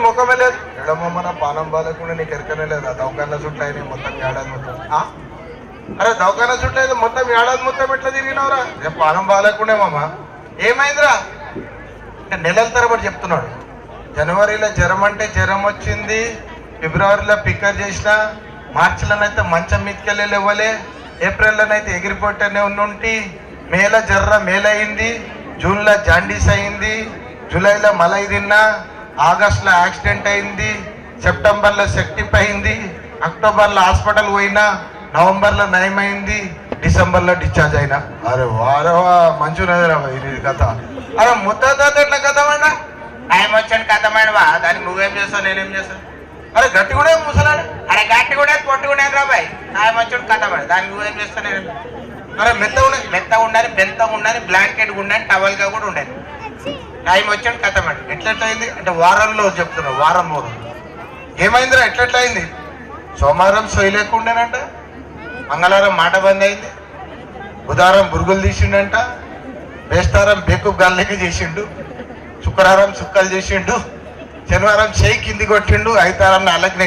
ముఖమే లేదు. ఎడమమ్మ నా పానం బాలకుండా నీకు ఎరకనే లేదా? దవకాన్న చుట్టూ అయినా మొత్తం ఏడాది మొత్తం. అరే దవకాన్న చుట్టూ అయితే మొత్తం ఏడాది మొత్తం ఎట్లా తిరిగినవరా? రేపు పానం బాగాలేకుండేమమ్మా. ఏమైందిరా? నెలల తరబడి చెప్తున్నాడు. జనవరిలో జ్వరం అంటే జ్వరం వచ్చింది, ఫిబ్రవరిలో పిక్కర్ చేసిన, మార్చిలోనైతే మంచం మీదకెళ్ళి ఇవ్వలే, ఏప్రిల్లోనైతే ఎగిరిపోతేనే ఉండి, మేలో జర్ర మేలయింది, జూన్లో జాండీస్ అయింది, జూలైలో మలై తిన్నా, ఆగస్టులో యాక్సిడెంట్ అయింది, సెప్టెంబర్లో సెక్టిప్ అయింది, అక్టోబర్లో హాస్పిటల్ పోయినా, నవంబర్లో నయమైంది, డిసెంబర్లో డిశ్చార్జ్ అయినా. అరే వారవా మంచిగా ఇది కథ. అరే ముద్ద ఎట్లా కథ అన్నా? టైం వచ్చాను కథమైనవా? దానికి నువ్వేం చేస్తావు, నేనేం చేస్తాను? అరే గట్టి కూడా ముసలాడు. అరే గట్టి కూడా పొట్టు కూడా రాబాయ్. టైం వచ్చాడు కథమని దానికి నువ్వేం చేస్తావు, నేను అరే మెత్త ఉండాలి, బెంత ఉండాలి, బ్లాంకెట్ ఉండాలి, టవల్గా కూడా ఉండాలి. టైం వచ్చాడు కథమని. ఎట్లెట్లయింది అంటే వారంలో చెప్తున్నా, వారం మూడు ఏమైందిరా? ఎట్లెట్లయింది? సోమవారం సొయ్యి లేకుండానంట, మంగళవారం మాట బంద్ అయింది, బుధవారం బురుగులు తీసిండంట, బేస్తారం బేకు గాల్లెక్క చేసిండు, శుక్రవారం సుక్కలు చేసిండు, శనివారం చేయి కింది కొట్టిండు, ఐతారం అల్లకి